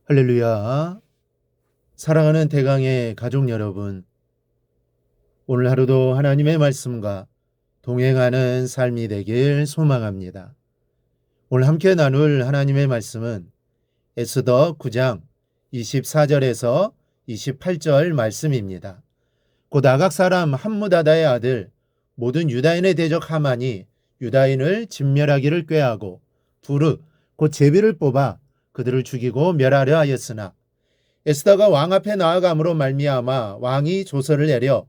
할렐루야. 사랑하는 대강의 가족 여러분, 오늘 하루도 하나님의 말씀과 동행하는 삶이 되길 소망합니다. 오늘 함께 나눌 하나님의 말씀은 에스더 9장 24절에서 28절 말씀입니다. 곧 아각 사람 함무다다의 아들 모든 유다인의 대적 하만이 유다인을 진멸하기를 꾀하고 부르 곧 제비를 뽑아 그들을 죽이고 멸하려 하였으나 에스더가 왕 앞에 나아감으로 말미암아 왕이 조서를 내려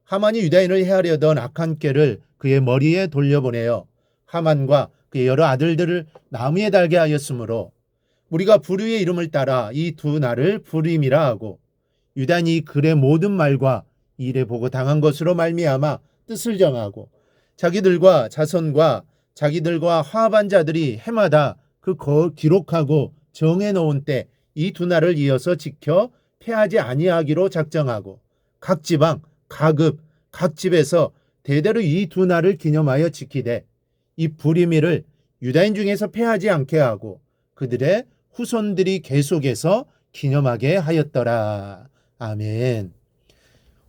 하만이 유다인을 해하려던 악한 꾀를 그의 머리에 돌려보내어 하만과 그의 여러 아들들을 나무에 달게 하였으므로 우리가 부르의 이름을 따라 이 두 날을 부림이라 하고 유다인이 글의 모든 말과 일에 보고 당한 것으로 말미암아 뜻을 정하고 자기들과 자손과 자기들과 화합한 자들이 해마다 그 기록하고 정해 놓은 때 이 두 날을 이어서 지켜 패하지 아니하기로 작정하고 각 지방, 각 읍, 각 집에서 대대로 이 두 날을 기념하여 지키되 이 부림일을 유다인 중에서 패하지 않게 하고 그들의 후손들이 계속해서 기념하게 하였더라. 아멘.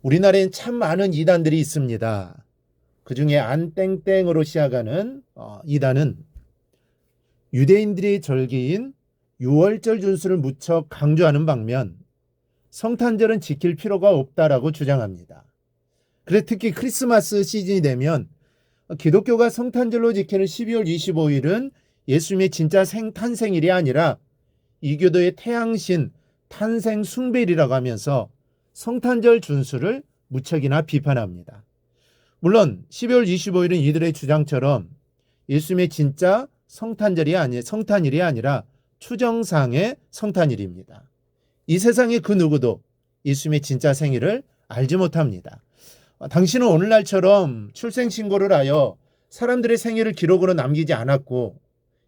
우리나라엔 참 많은 이단들이 있습니다. 그 중에 안땡땡으로 시작하는 이단은 유대인들의 절기인 유월절 준수를 무척 강조하는 반면 성탄절은 지킬 필요가 없다라고 주장합니다. 그래 특히 크리스마스 시즌이 되면 기독교가 성탄절로 지키는 12월 25일은 예수님의 진짜 탄생일이 아니라 이교도의 태양신 탄생 숭배일이라고 하면서 성탄절 준수를 무척이나 비판합니다. 물론 12월 25일은 이들의 주장처럼 예수님의 진짜 성탄일이 아니라 추정상의 성탄일입니다. 이 세상의 그 누구도 예수님의 진짜 생일을 알지 못합니다. 당신은 오늘날처럼 출생신고를 하여 사람들의 생일을 기록으로 남기지 않았고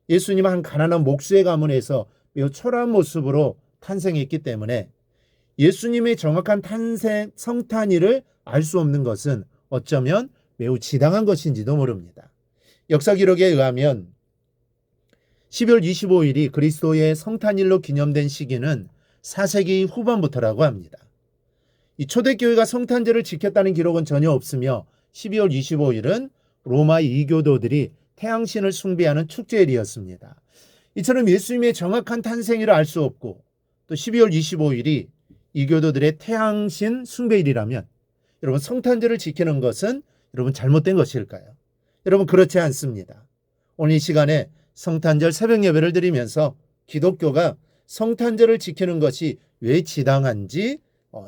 예수님은 한 가난한 목수의 가문에서 매우 초라한 모습으로 탄생했기 때문에 예수님의 정확한 탄생 성탄일을 알 수 없는 것은 어쩌면 매우 지당한 것인지도 모릅니다. 역사 기록에 의하면 12월 25일이 그리스도의 성탄일로 기념된 시기는 4세기 후반부터라고 합니다. 이 초대교회가 성탄절을 지켰다는 기록은 전혀 없으며 12월 25일은 로마 이교도들이 태양신을 숭배하는 축제일이었습니다. 이처럼 예수님의 정확한 탄생일을 알 수 없고 또 12월 25일이 이교도들의 태양신 숭배일이라면 여러분 성탄절을 지키는 것은 여러분 잘못된 것일까요? 여러분 그렇지 않습니다. 오늘 이 시간에 성탄절 새벽 예배를 드리면서 기독교가 성탄절을 지키는 것이 왜 지당한지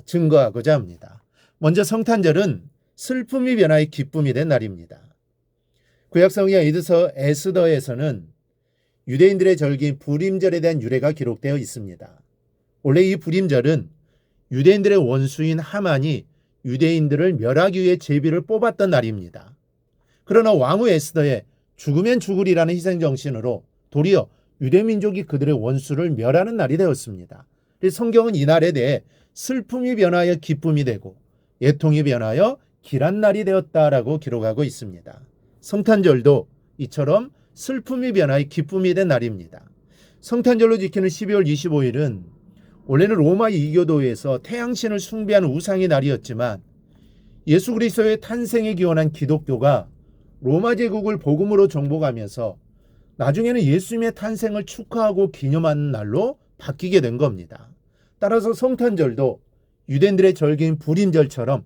증거하고자 합니다. 먼저 성탄절은 슬픔이 변화의 기쁨이 된 날입니다. 구약성경 에스더에서는 유대인들의 절기인 부림절에 대한 유래가 기록되어 있습니다. 원래 이 부림절은 유대인들의 원수인 하만이 유대인들을 멸하기 위해 제비를 뽑았던 날입니다. 그러나 왕후 에스더의 죽으면 죽으리라는 희생정신으로 도리어 유대민족이 그들의 원수를 멸하는 날이 되었습니다. 성경은 이 날에 대해 슬픔이 변하여 기쁨이 되고 애통이 변하여 길한 날이 되었다라고 기록하고 있습니다. 성탄절도 이처럼 슬픔이 변하여 기쁨이 된 날입니다. 성탄절로 지키는 12월 25일은 원래는 로마 이교도에서 태양신을 숭배하는 우상의 날이었지만 예수 그리스도의 탄생에 기원한 기독교가 로마 제국을 복음으로 정복하면서 나중에는 예수님의 탄생을 축하하고 기념하는 날로 바뀌게 된 겁니다. 따라서 성탄절도 유대인들의 절기인 부림절처럼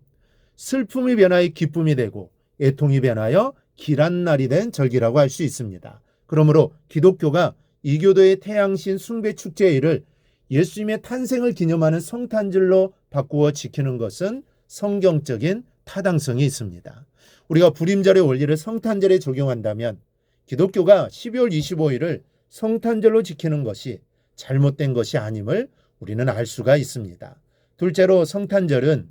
슬픔이 변하여 기쁨이 되고 애통이 변하여 길한 날이 된 절기라고 할 수 있습니다. 그러므로 기독교가 이교도의 태양신 숭배 축제일을 예수님의 탄생을 기념하는 성탄절로 바꾸어 지키는 것은 성경적인 타당성이 있습니다. 우리가 부림절의 원리를 성탄절에 적용한다면 기독교가 12월 25일을 성탄절로 지키는 것이 잘못된 것이 아님을 우리는 알 수가 있습니다. 둘째로 성탄절은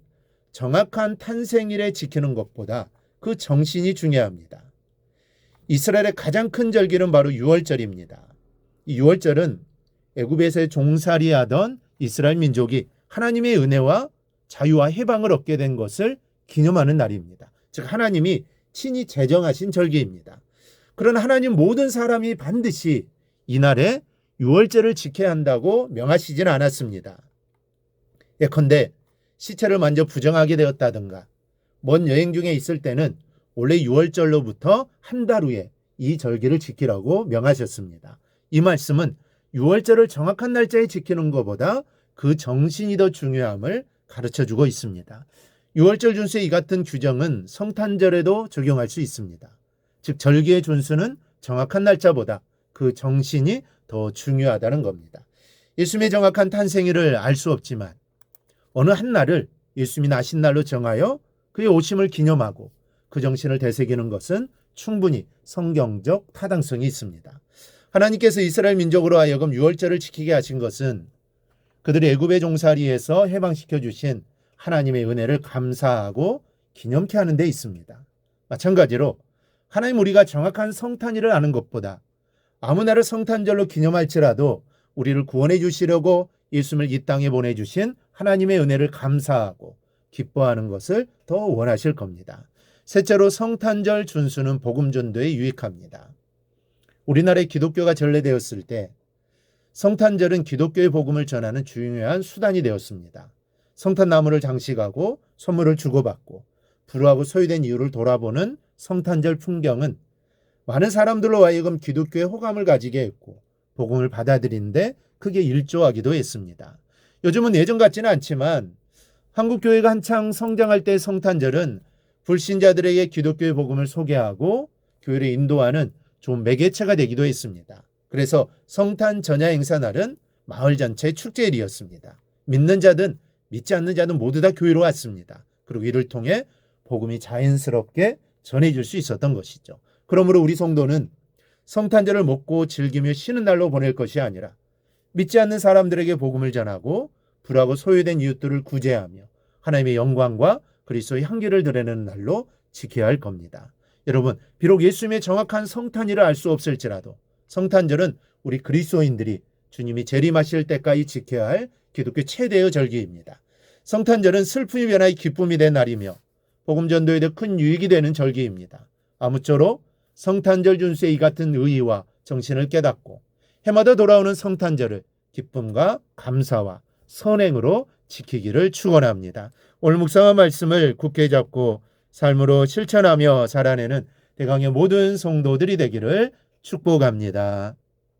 정확한 탄생일에 지키는 것보다 그 정신이 중요합니다. 이스라엘의 가장 큰 절기는 바로 유월절입니다. 이 유월절은 애굽에서 종살이하던 이스라엘 민족이 하나님의 은혜와 자유와 해방을 얻게 된 것을 기념하는 날입니다. 즉 하나님이 친히 제정하신 절기입니다. 그러나 하나님 모든 사람이 반드시 이날에 유월절을 지켜야 한다고 명하시지는 않았습니다. 예컨대 시체를 먼저 부정하게 되었다든가 먼 여행 중에 있을 때는 원래 유월절로부터 한 달 후에 이 절기를 지키라고 명하셨습니다. 이 말씀은 유월절을 정확한 날짜에 지키는 것보다 그 정신이 더 중요함을 가르쳐주고 있습니다. 유월절 준수의 이 같은 규정은 성탄절에도 적용할 수 있습니다. 즉 절기의 준수는 정확한 날짜보다 그 정신이 더 중요하다는 겁니다. 예수님의 정확한 탄생일을 알 수 없지만 어느 한 날을 예수님이 나신 날로 정하여 그의 오심을 기념하고 그 정신을 되새기는 것은 충분히 성경적 타당성이 있습니다. 하나님께서 이스라엘 민족으로 하여금 유월절을 지키게 하신 것은 그들이 애굽의 종살이에서 해방시켜 주신 하나님의 은혜를 감사하고 기념케 하는 데 있습니다. 마찬가지로 하나님 우리가 정확한 성탄일을 아는 것보다 아무 날을 성탄절로 기념할지라도 우리를 구원해 주시려고 예수님을 이 땅에 보내주신 하나님의 은혜를 감사하고 기뻐하는 것을 더 원하실 겁니다. 셋째로 성탄절 준수는 복음 전도에 유익합니다. 우리나라에 기독교가 전래되었을 때 성탄절은 기독교의 복음을 전하는 중요한 수단이 되었습니다. 성탄나무를 장식하고 선물을 주고받고 불우하고 소유된 이유를 돌아보는 성탄절 풍경은 많은 사람들로 하여금 기독교의 호감을 가지게 했고 복음을 받아들이는데 크게 일조하기도 했습니다. 요즘은 예전 같지는 않지만 한국 교회가 한창 성장할 때 성탄절은 불신자들에게 기독교의 복음을 소개하고 교회를 인도하는 좋은 매개체가 되기도 했습니다. 그래서 성탄 전야 행사 날은 마을 전체의 축제일이었습니다. 믿는 자든 믿지 않는 자든 모두 다 교회로 왔습니다. 그리고 이를 통해 복음이 자연스럽게 전해질 수 있었던 것이죠. 그러므로 우리 성도는 성탄절을 먹고 즐기며 쉬는 날로 보낼 것이 아니라 믿지 않는 사람들에게 복음을 전하고 불하고 소외된 이웃들을 구제하며 하나님의 영광과 그리스도의 향기를 드러내는 날로 지켜야 할 겁니다. 여러분, 비록 예수님의 정확한 성탄일을 알 수 없을지라도 성탄절은 우리 그리스도인들이 주님이 재림하실 때까지 지켜야 할 기독교 최대의 절기입니다. 성탄절은 슬픔이 변하여 기쁨이 된 날이며 복음 전도에도 큰 유익이 되는 절기입니다. 아무쪼록 성탄절 준수의 이 같은 의의와 정신을 깨닫고 해마다 돌아오는 성탄절을 기쁨과 감사와 선행으로 지키기를 축원합니다. 오늘 묵상한 말씀을 굳게 잡고 삶으로 실천하며 자라내는 대강의 모든 성도들이 되기를 축복합니다.